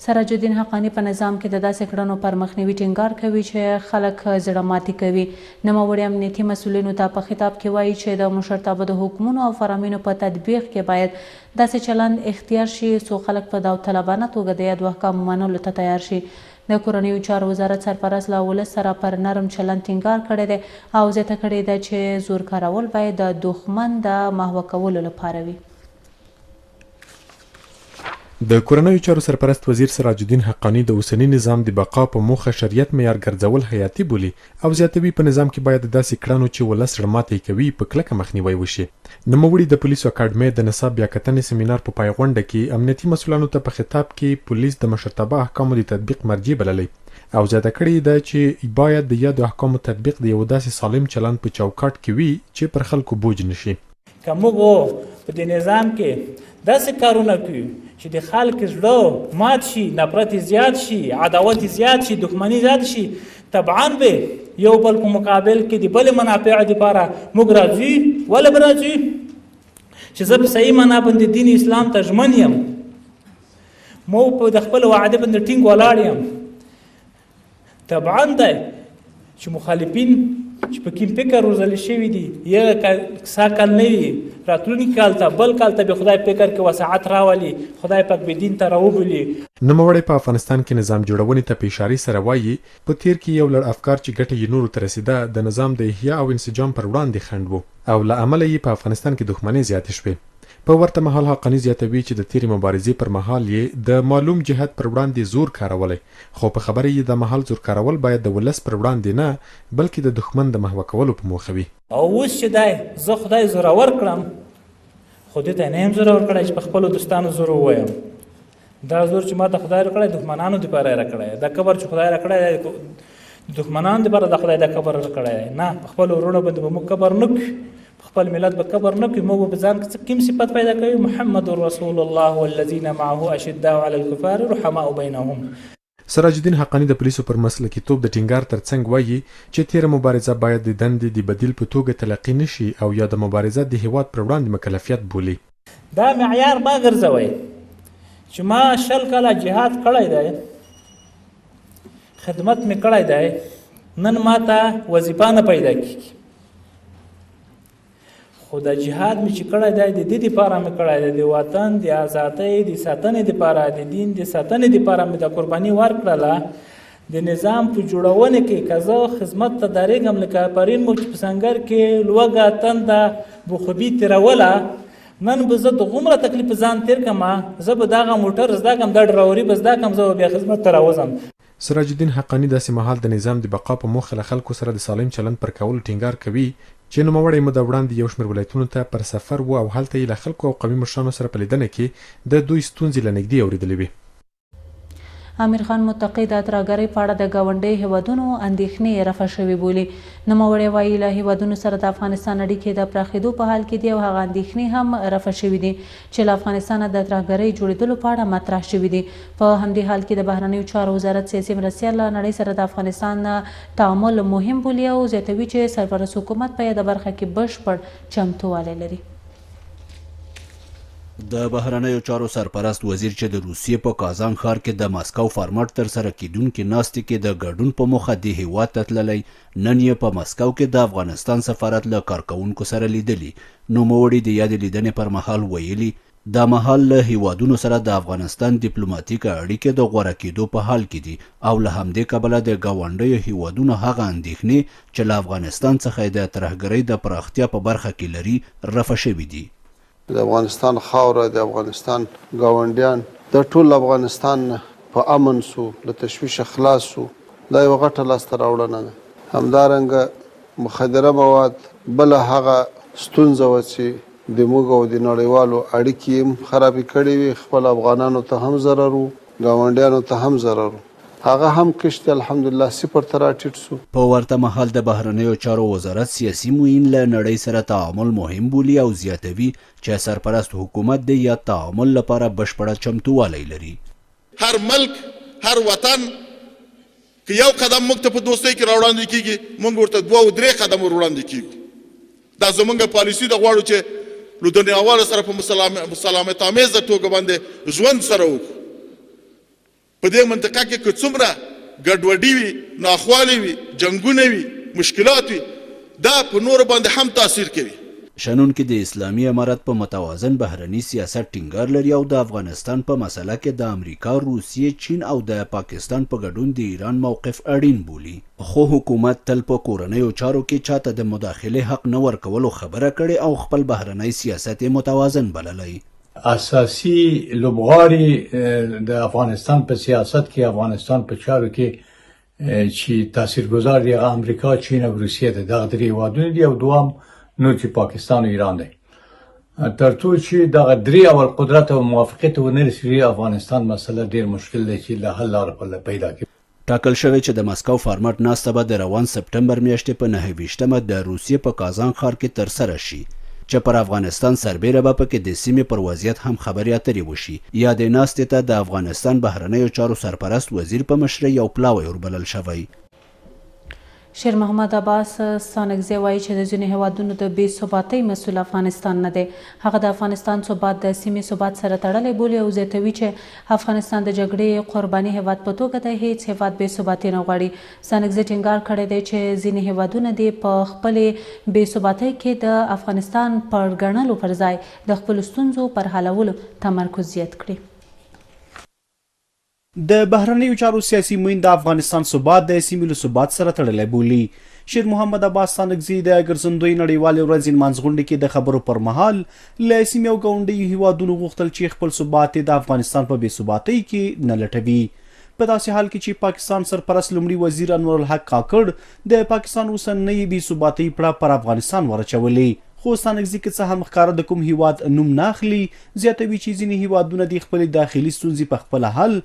سراج الدین حقانی په نظام کې د داسې کړنو پر مخنیوي ټینګار کوي چې خلک زړه ماتي کوي. نوموړي امنیتي مسؤلینو ته په خطاب کې وایي چې د مشرتابه د حکمونو او فرامینو په تطبیق کې باید داسې چلند اختیار شي څو خلک په داوطلبانه توګه د یادو احکامو منلو ته تیار شي. د کورنیو چارو وزارت سرپرست له ولس سره پر نرم چلند ټینګار کړی دی او زیاته کړې ده چې زور کارول باید د دښمن د محوه کولو لپاره وي. د کورنیو چارو سرپرست وزیر سراج الدین حقانی د اوسني نظام د بقا په موخه شریعت معیار ګرځول حیاتي بولي او زیاتوي په نظام کې باید داسې کړنو چې ولس زړه ماتي کوي په کلکه مخنیوی وشي. نوموړي د پولیسو اکاډمۍ د نصاب بیاکتنې سیمینار په پای غونډه کې امنیتي مسؤلانو ته په خطاب کې پولیس د مشرتابه احکامو د تطبیق مرجع بللی او زیاته کړې ده چې باید د یادو احکامو تطبیق د یو داسې سالم چلند په چوکاټ کې وي چې پر خلکو بوج نشي. که موږ په دې نظام کې داسې کارونه کوي چې د خلک زړه مات شي، نفرت زیات شي، عداوت زیات شي، دښمني زیات شي، طبعا به یو بل په مقابل کې د بل منافع لپاره موږ راځو. ولې به راځو؟ چې زه په صحیح معنا باندې دین اسلام ته ژمن یم، مو په د خپل وعده باندې ټینګ ولاړ یم. طبعا ده چې مخالفین چې په کوم فکر روزل شوي دي یا ساکل نه وي راتلونکي کال ته بل کال ته به خدای فکر کې وسعت راولي، خدای پاک به دین ته راوبولي. نوموړی په افغانستان کې نظام جوړونې ته په اشارې سره وایي په تیر کې یو لړ افکار چې ګټه یې نورو ته رسېده د نظام د احیا او انسجام پر وړاندې خنډ وو او له امله یې په افغانستان کې دښمنۍ زیاتې شوې. په ورته مهال حقانی زیاتوي چې د تیرې مبارزې پر مهال یې د معلوم جهت پر وړاندې زور کارولی، خو په خبره یې د مهال زور کارول باید د ولس پر وړاندې نه بلکې د دښمن د محوه کولو په موخه وي. او اوس چې دی زه خدای زورور کړم، خو دې ته نه یم زورور کړی چې په خپلو دوستانو زور ووایم. دا زور چې ما ته خدای راکړی دښمنانو دپاره یې راکړی، دا کبر چې خدای راکړی دی دښمنانو دپاره د خدای دا کبر راکړی دی. نه، په خپلو وروڼو باندې به موږ کبر نه کړو، خپل ملت به کبر نه کوي. موږ به ځان کې کوم صفت پیدا کوي؟ محمد رسول الله والذین معه اشداء علی الکفار رحماء بینهم. سراج الدین حقانی د پولیسو پر مسلکیتوب د ټینګار ترڅنګ وایي چې تیره مبارزه باید د دندې د بدیل په توګه تلقي نشي او یا د مبارزه د هیواد پر وړاندې مکلفیت بولي. دا معیار ما ګرځوي چې ما 10 کاله جهاد کړی دی، خدمت مې کړی دی، نن ما ته وظیفه نه پیدا کېږي. خو د جهاد مې چې کړی دی د دې دپاره مې کړی دی، د وطن د ازادۍ د ساتنې دپاره، د دین د ساتنې دپاره مې د قرباني ورکړله. د نظام په جوړونه کې که زه خدمت ته درېږم لکه پرین مو چې په سنګر کې لوږه تنده بخوبي تېروله، نن به زه د غومره تکلیف ځان تېر کړم، زه به دغه موټر زده کړم، دا ډراوري به زده کړم، زه به بیا خدمت ته راوځم. سراج الدین حقانی داسې مهال د نظام د بقا په موخه له خلکو سره د سالم چلند پر کولو ټینګار کوي چې نوموړی مو د وړاندې یو شمېر ولایتونو ته پر سفر و او هلته یې له خلکو او قومي مشرانو سره په لیدنه کې د دوی ستونزې له نږدې اورېدلې وې. امیر خان متقي د ترهګرۍ په اړه د ګاونډي هیوادونو اندېښنې رفع شوې بولي. نوموړی وایي له هیوادونو سره د افغانستان اړیکې د پراخېدو په حال کې دي او هغه اندېښنې هم رفع شوې دي چې له افغانستانه د ترهګرۍ جوړېدلو په اړه مطرح شوي دي. په همدې حال کې د بهرنیو چارو وزارت سیاسي مرستیال له نړۍ سره د افغانستان تعامل مهم بولي او زیاتوي چې سرپرست حکومت په یاده برخه کې بشپړ چمتووالی لري. د بهرنیو چارو سرپرست وزیر چې د روسیې په کازان ښار کې د ماسکو فارمټ تر سره کیدونکې ناستې کې د ګډون په موخه د هیواد ته تللی، نن یې په ماسکو کې د افغانستان سفارت له کارکوونکو سره لیدلي. نوموړي د یادې لیدنې پر مهال ویلي دا مهال له هیوادونو سره د افغانستان ډیپلوماټیک اړیکې د غوره کېدو په حال کې دي او له همدې کبله د ګاونډیو هیوادونو هغه اندېښنې چې له افغانستان څخه د ترهګرۍ د پراختیا په برخه کې لري رفع شوي دي. د افغانستان خاوره، د افغانستان ګاونډیان د ټول افغانستان په امن سو، له تشویش خلاص سو، دا یوه غټه لاسته راوړنه ده. همدارنګه مخدره مواد بله هغه ستونزه وه چې د موږ او د نړیوالو اړیکې هم خرابې کړې وي، خپل افغانانو ته هم ضرر و، ګاونډیانو ته هم ضرر و، هغه هم کشت الحمدلله 0 ته راټیټ سو. په ورته مهال د بهرنیو چارو وزارت سیاسي معین له نړۍ سره تعامل مهم بولي او زیاتوي چې سرپرست حکومت د یا تعامل لپاره بشپړه چمتووالی لري. هر ملک، هر وطن که یو قدم موږ ته په دوستۍ کې راوړاندې کیږي، موږ ورته 2 او 3 قدم وړاندې کیږو. دا زموږ پالیسي د غواړو چې له دنیاوالو سره په مسالمت آمیزه توګه باندې ژوند سره وکړو. په دې منطقه کې که څومره ګډوډي وي، ناخوالې وي، جنګونه وي، مشکلات وي، دا په نورو باندې هم تاثیر کوي. شنونکي د اسلامي امارت په متوازن بهرني سیاست ټینګار لري او د افغانستان په مسله کې د امریکا، روسیې، چین او د پاکستان په ګډون د ایران موقف اړین بولي. خو حکومت تل په کورنیو چارو کې چاته د مداخله حق نه ورکولو خبره کړې او خپل بهرنی سیاست متوازن بللی. اساسي لوبغاړي د افغانستان په سیاست کې، افغانستان په چارو کې چې تاثیرګذار دي امریکا، چین او روسیې دي. دغه درې هیوادونه دي او دوام نور چې پاکستان او ایران دی. ترڅو چې دغه درې اول قدرت او موافقت ونه رسېږي، افغانستان مسله ډېر مشکل دی چې له حل لاره پیدا کړي. ټاکل شوی چې د مسکو فارمټ ناسته به د روان سپټمبر میاشتې په 29مه د روسیې په کازان ښار کې ترسره شي، چې پر افغانستان سربیره به پکې د سیمې پر وضعیت هم خبرې اترې وشي. یا د ناستې ته د افغانستان بهرنیو چارو سرپرست وزیر په مشرۍ یو پلاوی وربلل شوی. شیر محمد عباس ستانکزی وایي چې د ځینو هیوادونو د بې ثباتۍ مسؤل افغانستان نه دی. هغه د افغانستان ثبات د سیمې ثبات سره تړلی بولي او زیاتوي چې افغانستان د جګړې قرباني هیواد په توګه د هیڅ هیواد بې ثباتي نه غواړي. ستانکزی ټینګار کړی دی چې ځینې هیوادونه دې په خپلې بې ثباتۍ کې د افغانستان پر ګڼلو پر ځای د خپلو ستونزو پر حلولو تمرکز زیات کړي. د بهرنیو چارو سیاسي معین د افغانستان ثبات د سیمې له ثبات سره تړلی بولي. شیر محمد عباس ستانکزی د ګرځندوی نړیوالې ورځې نمانځ غونډې کې د خبرو پر مهال له سیمې او ګاونډیو هیوادونو غوښتل چې خپل ثبات د افغانستان په بې ثباتۍ کې نه لټوي. په داسې حال کې چې پاکستان سرپرست لومړي وزیر انور الحق کاکړ د پاکستان اوسنۍ بې ثباتۍ پړه پر افغانستان ورچولې. خو ستانکزی که څه هم ښکاره د کوم هیواد نوم نه اخلي، زیاتوي چې ځینې هیوادونه د خپلې داخلي ستونزې په خپله حل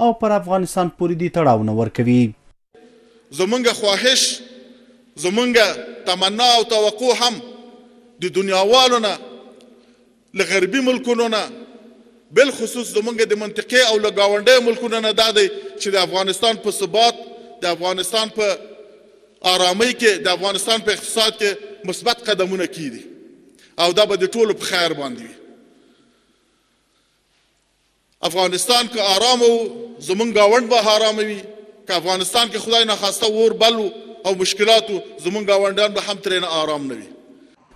او پر افغانستان پورې د تړاو نه ورکوي. زمونږ خواهش، زمونږ تمنا او توقع هم د دنیاوالو نه، له غربي ملکونو نه، بالخصوص زمونږ د منطقې او له ګاونډیو ملکونو نه دا دی چې د افغانستان په ثبات، د افغانستان په آرامۍ کې، د افغانستان په اقتصاد کې مثبت قدمونه کیږي او دا به د ټولو په خیر باندې وي. افغانستان که آرام و، زمونږ ګاونډ به آرام وي. که افغانستان کې خدای ناخواسته اور بل او مشکلات و، زمونږ ګاونډیان به هم ترېنه آرام نه وي.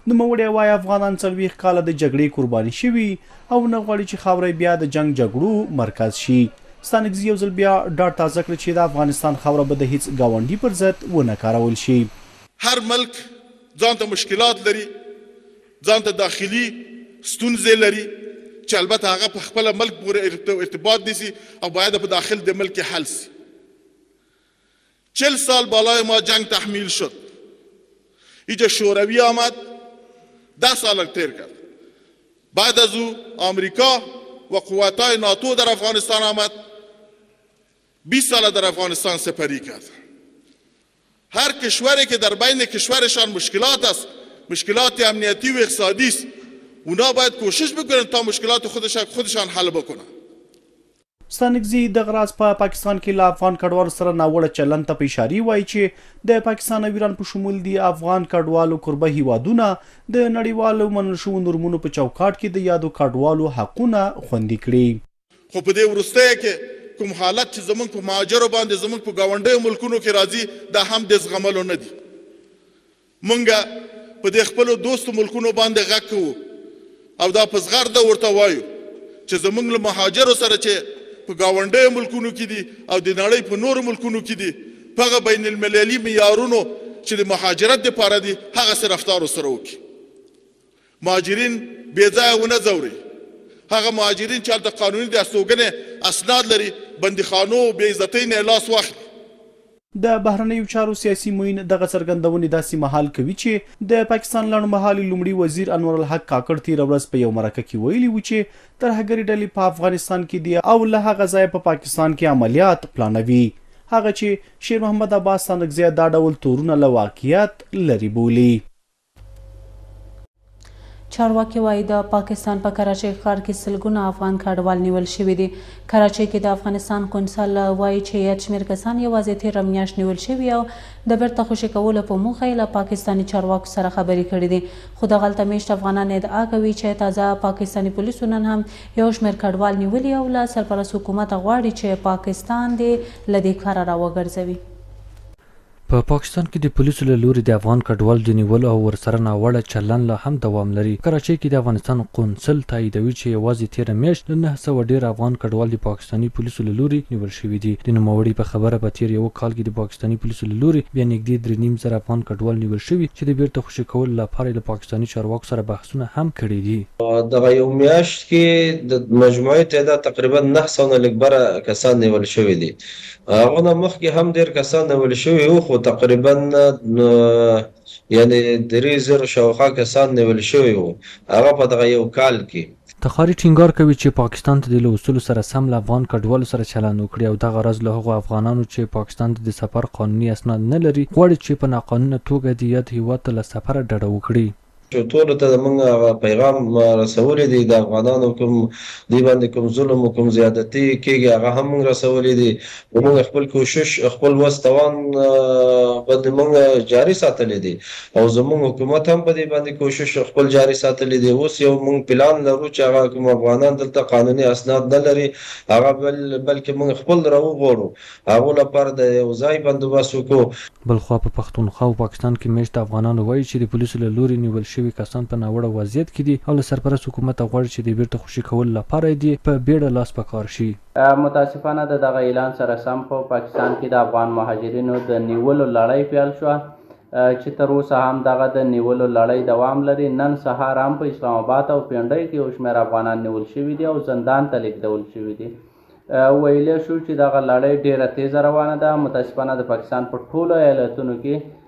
نوموړی وایي افغانان 40 کاله د جګړې قرباني شوي او نه غواړي چې خاوره بیا د جنګ جګړو مرکز شي. ستانکزی یو ځل بیا ډاډ تازه کړ چې د افغانستان خاوره به د هیڅ ګاونډي پر ضد ونه کارول شي. هر ملک ځان ته مشکلات لري، ځان ته داخلي ستونزې لري چې البته هغه په خپله ملک پورې ارتباط نیسي او باید په داخل د ملک حل سي. 40 سال بالای ما جنگ تحمیل شد، اینجا شوروی آمد 10 سال تیر کرد، بعد از او آمریکا و قواتای ناتو در افغانستان آمد، 20 سال در افغانستان سپری کرد. هر کشوری که در بین کشورشان مشکلات است، مشکلات امنیتی و اقتصادی است، اونا باید کوشش بکنن تا مشکلات خودشان حل بکنن. ستانکزی دغه راز په پاکستان کې له افغان کډوالو سره ناوړه چلند ته په اشارې وایي چې د پاکستان او ایران په شمول د افغان کډوالو کوربه هیوادونه د نړیوالو منل شوو نورمونو په چوکاټ کې د یادو کډوالو حقونه خوندي کړي. خو په دې وروستیو کې کوم حالت چې زمونږ په مهاجرو باندې زمونږ په ګاونډیو ملکونو کې راځي، دا هم د زغملو نه دي. مونږ په دې خپلو دوستو ملکونو باندې غږ کوو او دا په زغرده ورته وایو چې زمونږ له مهاجرو سره چې په ګاونډیو ملکونو کې دي او د نړۍ په نورو ملکونو کې دي، په هغه بین المللي معیارونو چې د مهاجرت دپاره دي هغسې رفتار ورسره وکړي. مهاجرین بې ځایه ونه ځوري. هغه مهاجرین چې هلته قانوني د استوګنې اسناد لري، بندیخانو او بې عزتۍ نه یې لاس واخلي. د بهرنیو چارو سیاسي معین دغه څرګندونې داسې مهال کوي چې د پاکستان لنډمهالي لومړي وزیر انور الحق کاکړ تېره ورځ په یو مرکه کې ویلي و چې ترهګرې ډلې په افغانستان کې دي او له هغه ځایه په پاکستان کې عملیات پلانوي. هغه چې شیر محمد عباس ستانکزی دا ډول تورونه له واقعیت لرې بولي. چارواکي وایي د پاکستان په کراچۍ ښار کې سلګونه افغان کډوال نیول شوي دي. کراچۍ کې د افغانستان قونسل وایي چې یاد شمېر کسان یوازې تېره میاشت نیول شوي او د بیرته خوشي کولو په موخه یې له پاکستاني چارواکو سره خبرې کړې دي. خو دغلته میشت افغانان ادعا کوي چې تازه پاکستاني پولیسو نن هم یو شمېر کډوال نیولي او له سرپرست حکومته غواړي چې پاکستان دې له دې کاره راوګرځوي. په پاکستان کې د پولیسو له لوري د افغان کډوال د نیولو او ورسره ناوړه چلن لا هم دوام لري. کراچۍ کې د افغانستان قونسل تاییدوي چې یوازې تېره میاشت له 900 ډېر افغان کډوال د پاکستاني پولیسو له لوري نیول شوي دي. د نوموړي په خبره په تېر یو کال کې د پاکستاني پولیسو له لوري بیا نږدې 3.5 افغان کډوال نیول شوي چې د بیرته خوشي کولو لپاره له پاکستاني چارواکو سره بحثونه هم کړي دي. دغه یو میاشت کې د مجموعي تعداد تقریبا 900 نه لږ بره کسان نیول شوي دي. هغه نه مخکې هم ډېر کسان نیول شوي وو خو تقریبا یعنی 3000 شاوخوا کسان نیول شوي وو هغه په دغه یو کال کې. تخاري ټینګار کوي چې پاکستان ته د اصولو سره سم له افغان کډوالو سره چلند وکړي او دغه غرض له هغو افغانانو چې پاکستان ته د سفر قانوني اسناد نه لري غواړي چې په ناقانونه توګه د یاد هیواد ته له سفره ډډه وکړي. ټولو ته موږ پیغام رسولی دی د افغانانو کوم دی باندې کوم ظلم او کوم زیادتي کېږي هغه هم موږ رسولی دی. موږ خپل کوشش خپل وس توان باندې موږ جاري ساتلی دی او زموږ حکومت هم په دې باندې کوشش خپل جاري ساتلی دی. اوس یو موږ پلان لرو چې هغه کوم افغانان دلته قانوني اسناد نه لري هغه بلکې موږ خپل راوغواړو هغو لپاره د یو ځای بندوبست وکړو. بلخوا په پښتونخوا او پاکستان کې میشت افغانانو وایي چې د پولیسو له لوري نیول شوي کسان په ناوړه وضعیت کې دي او له سرپرست حکومت غواړي چې د بیرته خوشي کولو لپاره دې په بیړه لاس په کار شي. متاسفانه د دغه اعلان سره سم په پاکستان کې د افغان مهاجرینو د نیولو لړۍ پیل شوه چې تر اوسه هم دغه د نیولو لړۍ دوام لري. نن سهار هم په اسلام آباد او پنډۍ کې یو شمېر افغانان نیول شوي دي او زندان ته لیږدول شوي دي. ویلی شو چې دغه لړۍ ډېره تیزه روانه ده. متاسفانه د پاکستان په ټولو ایالتونو کې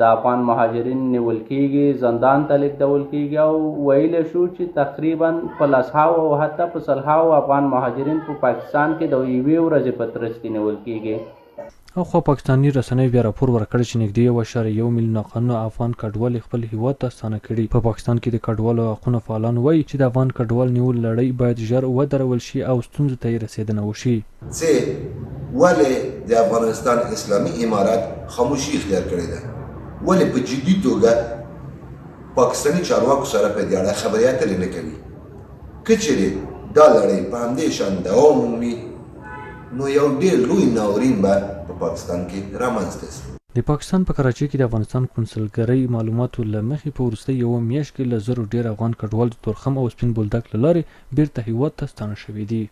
د افغان مهاجرین نیول کېږي زندان ته لیږدول کېږي او ویلی شو چې تقریبا په 100 او حتی په 100 افغان مهاجرین په پاکستان کې د یوې ورځې په ترڅ کې نیول کېږي. او خو پاکستاني رسنیو بیا راپور ورکړی چې نږدې 1.1 میلیون ناقانونه افغان کډوال خپل هیواد ته ستانه کړي. په پاکستان کې د کډوالو حقونو فعالان وایي چې د افغان کډوال نیول لړۍ باید ژر ودرول شي او ستونزو ته یې رسېدنه وشي. ولې د افغانستان اسلامي امارات خاموشي اختیار کړې ده؟ ولې په جدي توګه پاکستاني چارواکو سره په دې اړه خبرې اترې نه کوي؟ که چېرې دا لړۍ په همدې شان دوام ومومي نو یو ډېر لوی ناورین به په پاکستان کې رامنځته شي. د پاکستان په کراچۍ کې د افغانستان قونسلګرۍ معلوماتو له مخې په وروستۍ یوه میاشت کې له 1000 ډېر افغان کډوال د تورخم او سپین بولدک له لارې بیرته هیواد ته ستانه شوي دي.